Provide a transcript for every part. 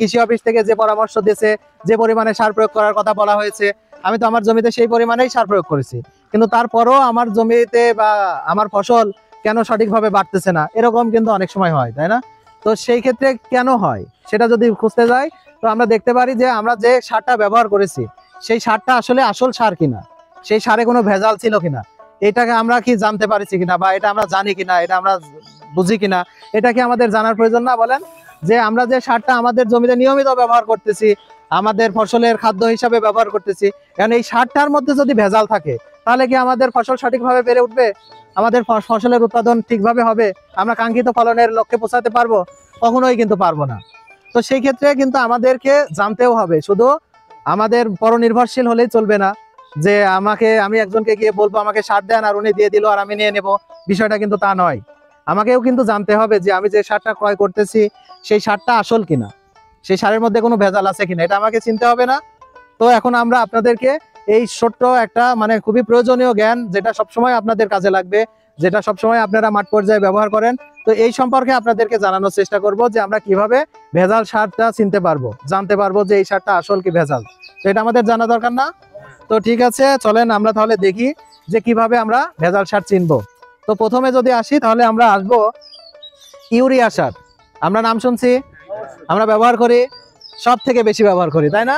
কৃষি অফিস থেকে যে পরামর্শ দিয়েছে, যে পরিমাণে সার প্রয়োগ করার কথা বলা হয়েছে, আমি তো আমার জমিতে সেই পরিমাণেই সার প্রয়োগ করেছি, কিন্তু তারপরও আমার জমিতে বা আমার ফসল কেন সঠিকভাবে বাড়তেছে না, এরকম কিন্তু অনেক সময় হয়, তাই না? তো সেই ক্ষেত্রে কেন হয় সেটা যদি খুঁজতে যাই, তো আমরা দেখতে পারি যে আমরা যে সারটা ব্যবহার করেছি সেই সারটা আসলে আসল সার কিনা, সেই সারে কোনো ভেজাল ছিল কিনা, এটাকে আমরা কি জানতে পারছি কিনা, বা এটা আমরা জানি কিনা, এটা আমরা বুঝি কিনা, এটা কি আমাদের জানার প্রয়োজন না বলেন? যে আমরা যে সারটা আমাদের জমিতে নিয়মিত ব্যবহার করতেছি, আমাদের ফসলের খাদ্য হিসাবে ব্যবহার করতেছি, কারণ এই সারটার মধ্যে যদি ভেজাল থাকে তাহলে কি আমাদের ফসল সঠিকভাবে বেড়ে উঠবে, আমাদের ফসলের উৎপাদন ঠিকভাবে হবে, আমরা কাঙ্ক্ষিত ফলনের লক্ষ্যে পৌঁছাতে পারবো? কখনোই কিন্তু পারবো না। তো সেই ক্ষেত্রে কিন্তু আমাদেরকে জানতেও হবে, শুধু আমাদের পরনির্ভরশীল হলেই চলবে না, যে আমি একজনকে গিয়ে বলবো আমাকে সার দেন আর উনি দিয়ে দিল আর আমি নিয়ে নেব, বিষয়টা কিন্তু তা নয়। আমাকেও কিন্তু জানতে হবে যে আমি যে সারটা ক্রয় করতেছি সেই সারটা আসল কিনা, সেই সারের মধ্যে কোনো ভেজাল আছে কিনা, এটা আমাকে চিনতে হবে না? তো এখন আমরা আপনাদেরকে এই ছোট্ট একটা মানে খুবই প্রয়োজনীয় জ্ঞান, যেটা সবসময় আপনাদের কাজে লাগবে, যেটা সবসময় আপনারা মাঠ পর্যায়ে ব্যবহার করেন, তো এই সম্পর্কে আপনাদেরকে জানানোর চেষ্টা করব যে আমরা কিভাবে ভেজাল সারটা চিনতে পারবো, জানতে পারবো যে এই সারটা আসল কি ভেজাল। তো এটা আমাদের জানা দরকার না? তো ঠিক আছে, চলেন আমরা তাহলে দেখি যে কিভাবে আমরা ভেজাল সার চিনবো। তো প্রথমে যদি আসি তাহলে আমরা আসবো ইউরিয়া সার। আমরা নাম শুনছি, আমরা ব্যবহার করি, সব থেকে বেশি ব্যবহার করি, তাই না?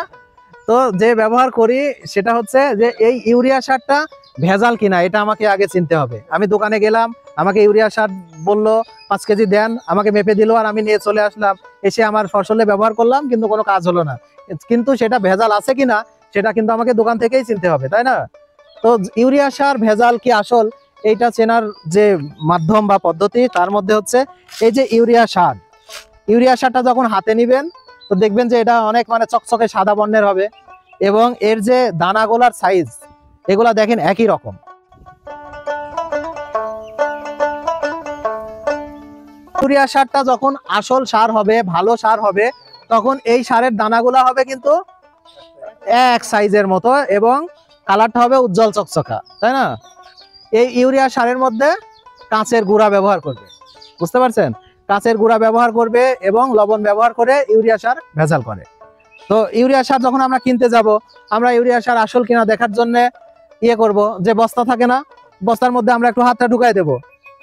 তো যে ব্যবহার করি সেটা হচ্ছে যে এই ইউরিয়া সারটা ভেজাল কিনা এটা আমাকে আগে চিনতে হবে। আমি দোকানে গেলাম, আমাকে ইউরিয়া সার বললো 5 কেজি দেন, আমাকে মেপে দিল আর আমি নিয়ে চলে আসলাম, এসে আমার ফসলে ব্যবহার করলাম, কিন্তু কোনো কাজ হলো না। কিন্তু সেটা ভেজাল আছে কিনা সেটা কিন্তু আমাকে দোকান থেকেই চিনতে হবে, তাই না? তো ইউরিয়া সার ভেজাল কি আসল, এইটা চেনার যে মাধ্যম বা পদ্ধতি তার মধ্যে হচ্ছে এই যে ইউরিয়া সার। ইউরিয়া সারটা যখন হাতে নিবেন তো দেখবেন যে এটা অনেক মানে চকচকে সাদা বর্ণের হবে, এবং এর যে দানাগুলার সাইজ এগুলা দেখেন একই রকম। ইউরিয়া সারটা যখন আসল সার হবে, ভালো সার হবে, তখন এই সারের দানাগুলা হবে কিন্তু এক সাইজের মতো এবং কালারটা হবে উজ্জ্বল চকচকা, তাই না? এই ইউরিয়া সারের মধ্যে কাঁচের গুঁড়া ব্যবহার করবে, বুঝতে পারছেন? কাঁচের গুঁড়া ব্যবহার করবে এবং লবণ ব্যবহার করে ইউরিয়া সার ভেজাল করে। তো ইউরিয়া সার যখন আমরা কিনতে যাব, আমরা ইউরিয়া সার আসল কিনা দেখার জন্য ইয়ে করব, যে বস্তা থাকে না, বস্তার মধ্যে আমরা একটু হাতটা ঢুকাই দেব,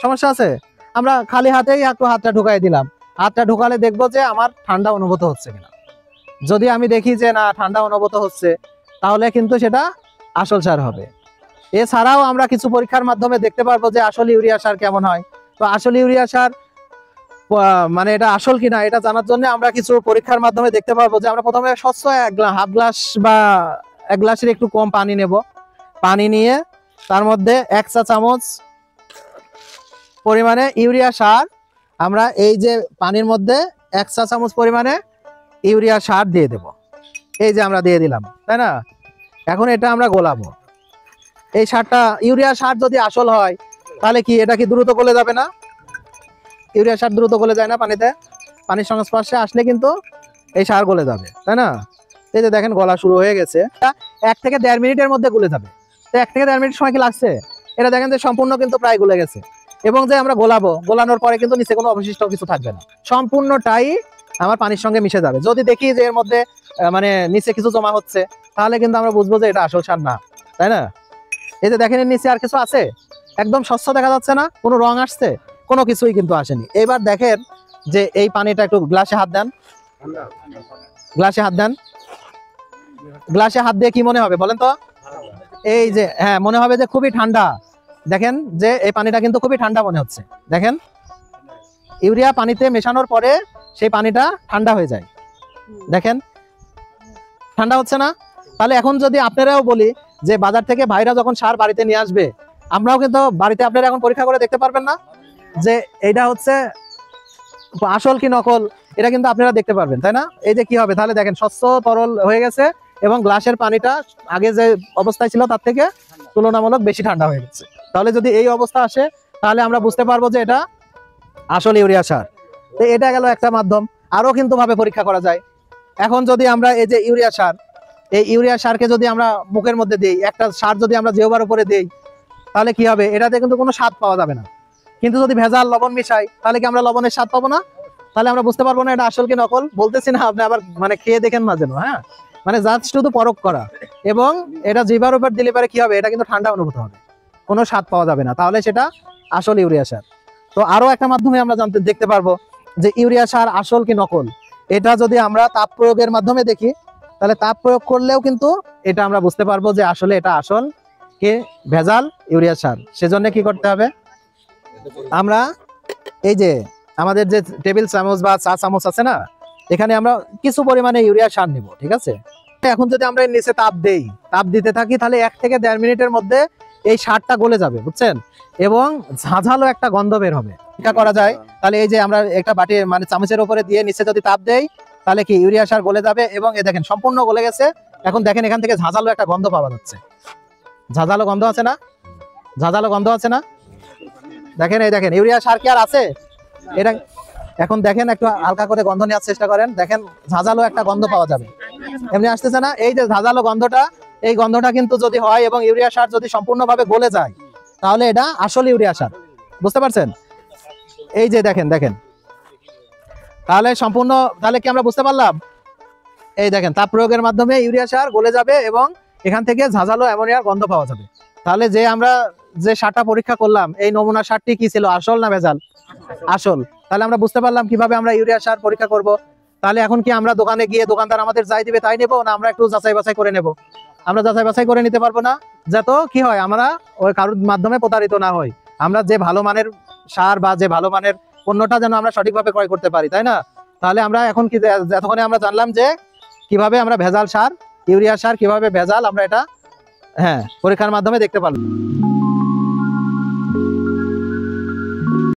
সমস্যা আছে? আমরা খালি হাতেই একটু হাতটা ঢুকাই দিলাম, হাতটা ঢুকালে দেখবো যে আমার ঠান্ডা অনুভূত হচ্ছে কিনা। যদি আমি দেখি যে না ঠান্ডা অনুভূত হচ্ছে, তাহলে কিন্তু সেটা আসল সার হবে। এছাড়াও আমরা কিছু পরীক্ষার মাধ্যমে দেখতে পারবো যে আসল ইউরিয়া সার কেমন হয়। তো আসল ইউরিয়া সার মানে এটা আসল কিনা এটা জানার জন্য আমরা কিছু পরীক্ষার মাধ্যমে দেখতে পারবো যে আমরা প্রথমে স্বচ্ছ হাফ গ্লাস বা 1 গ্লাসের একটু কম পানি নেব। পানি নিয়ে তার মধ্যে 1 চা চামচ পরিমাণে ইউরিয়া সার, আমরা এই যে পানির মধ্যে 1 চা চামচ পরিমাণে ইউরিয়া সার দিয়ে দেব। এই যে আমরা দিয়ে দিলাম, তাই না? এখন এটা আমরা গোলাবো। এই সারটা ইউরিয়া সার যদি আসল হয় তাহলে কি এটা কি দ্রুত গলে যাবে না? ইউরিয়া সার দ্রুত গলে যায় না পানিতে, পানির সংস্পর্শে আসলে কিন্তু এই সার গলে যাবে, তাই না? এই যে দেখেন গলা শুরু হয়ে গেছে, 1 থেকে 1.5 মিনিটের মধ্যে গলে যাবে। তো 1 থেকে 1.5 মিনিট সময় কি লাগছে? এটা দেখেন যে সম্পূর্ণ কিন্তু প্রায় গলে গেছে, এবং যে আমরা গোলাবো, গোলানোর পরে কিন্তু নিচে কোনো অবশিষ্ট কিছু থাকবে না, সম্পূর্ণটাই আমার পানির সঙ্গে মিশে যাবে। যদি দেখি যে এর মধ্যে মানে নিচে কিছু জমা হচ্ছে, তাহলে কিন্তু আমরা বুঝবো যে এটা আসল সার না, তাই না? এই যে দেখেন এর নিচে আর কিছু আছে, একদম স্বচ্ছ দেখা যাচ্ছে না, কোনো রং আসছে? কোনো কিছুই কিন্তু আসেনি। এবার দেখেন যে এই পানিটা একটু গ্লাসে হাত দেন, গ্লাসে হাত দেন, গ্লাসে হাত দিয়ে কি মনে হবে বলেন তো? এই যে হ্যাঁ, মনে হবে যে খুবই ঠান্ডা। দেখেন যে এই পানিটা কিন্তু খুবই ঠান্ডা মনে হচ্ছে। দেখেন ইউরিয়া পানিতে মেশানোর পরে সেই পানিটা ঠান্ডা হয়ে যায়, দেখেন ঠান্ডা হচ্ছে না? তাহলে এখন যদি আপনারাও বলি যে বাজার থেকে ভাইরা যখন সার বাড়িতে নিয়ে আসবে, আমরাও কিন্তু বাড়িতে আপনারা এখন পরীক্ষা করে দেখতে পারবেন না যে এইটা হচ্ছে আসল কি নকল, এটা কিন্তু আপনারা দেখতে পারবেন, তাই না? এই যে কি হবে তাহলে দেখেন স্বচ্ছ তরল হয়ে গেছে এবং গ্লাসের পানিটা আগে যে অবস্থায় ছিল তার থেকে তুলনামূলক বেশি ঠান্ডা হয়ে গেছে। তাহলে যদি এই অবস্থা আসে তাহলে আমরা বুঝতে পারবো যে এটা আসল ইউরিয়া সার। তো এটা গেল একটা মাধ্যম, আরো কিন্তু ভাবে পরীক্ষা করা যায়। এখন যদি আমরা এই যে ইউরিয়া সার, এই ইউরিয়া সারকে যদি আমরা মুখের মধ্যে দিই, একটা সার যদি আমরা জিহ্বার উপরে দিই, তাহলে কি হবে? এটাতে কিন্তু কোনো স্বাদ পাওয়া যাবে না। কিন্তু যদি ভেজাল লবণ মিশাই তাহলে কি আমরা লবণের স্বাদ পাবো না? তাহলে আমরা বুঝতে পারবো না এটা আসল কি নকল। বলতেছি না, আপনি আবার মানে খেয়ে দেখেন না যেন, হ্যাঁ, মানে জাস্ট শুধু পরখ করা। এবং এটা জিভার উপর দিলে পারে কি হবে, এটা কিন্তু ঠান্ডা অনুভূত হবে, কোনো স্বাদ পাওয়া যাবে না, তাহলে সেটা আসল ইউরিয়া সার। তো আরো একটা মাধ্যমে আমরা দেখতে পারবো যে ইউরিয়া সার আসল কি নকল। এটা যদি আমরা তাপ প্রয়োগের মাধ্যমে দেখি, তাহলে তাপ প্রয়োগ করলেও কিন্তু এটা আমরা বুঝতে পারবো যে আসলে এটা আসল কি ভেজাল ইউরিয়া সার। সেজন্য কি করতে হবে, আমরা এই যে আমাদের যে টেবিল চামচ বা চা চামচ আছে না, এখানে আমরা কিছু পরিমাণে ইউরিয়া সার নিব, ঠিক আছে। এখন যদি আমরা এর নিচে তাপ দেই, তাপ দিতে থাকি, তাহলে 1 থেকে 1.5 মিনিটের মধ্যে এই সারটা গলে যাবে, বুঝছেন, এবং ঝাঁঝালো একটা গন্ধ বের হবে। এটা করা যায়, তাহলে এই যে আমরা একটা বাটি মানে চামচের উপরে দিয়ে নিচে যদি তাপ দেই, তাহলে কি ইউরিয়া সার গলে যাবে, এবং এই দেখেন সম্পূর্ণ গলে গেছে। এখন দেখেন এখান থেকে ঝাঁঝালো একটা গন্ধ পাওয়া যাচ্ছে, ঝাঁঝালো গন্ধ আছে না, ঝাঁঝালো গন্ধ আছে না, দেখেন, এই দেখেন ইউরিয়া সার কি আর আছে এটা। এখন দেখেন একটু হালকা করে গন্ধ নেওয়ার চেষ্টা করেন, দেখেন ঝাঁঝালো একটা গন্ধ পাওয়া যাবে, এমনি আসতেছে না। এই যে ঝাঁঝালো গন্ধটা, এই গন্ধটা কিন্তু যদি হয় এবং ইউরিয়া সার যদি সম্পূর্ণভাবে গলে যায়, তাহলে এটা আসল ইউরিয়া সার, বুঝতে পারছেন। এই যে দেখেন দেখেন, তাহলে সম্পূর্ণ, তাহলে কি আমরা বুঝতে পারলাম, এই দেখেন তাপ প্রয়োগের মাধ্যমে ইউরিয়া সার গলে যাবে এবং এখান থেকে ঝাঁঝালো অ্যামোনিয়ার গন্ধ পাওয়া যাবে। তাহলে যে আমরা যে সারটা পরীক্ষা করলাম, এই নমুনা সারটি কি ছিল, আসল না ভেজাল, আসল। তাহলে আমরা বুঝতে পারলাম কিভাবে আমরা ইউরিয়া সার পরীক্ষা করব। তাহলে এখন কি আমরা দোকানে গিয়ে দোকানদার আমাদের যাই দিবে তাই নেবো, না আমরা একটু যাচাই বাছাই করে নেব? আমরা যাচাই বাছাই করে নিতে পারবো না, যাতে কি হয় আমরা ওই কারোর মাধ্যমে প্রতারিত না হই। আমরা যে ভালো মানের সার বা যে ভালো মানের পণ্যটা যেন আমরা সঠিকভাবে ক্রয় করতে পারি, তাই না। তাহলে আমরা এখন কি, এতক্ষণে আমরা জানলাম যে কিভাবে আমরা ভেজাল সার, ইউরিয়া সার কিভাবে ভেজাল, আমরা এটা হ্যাঁ পরীক্ষার মাধ্যমে দেখতে পারলাম।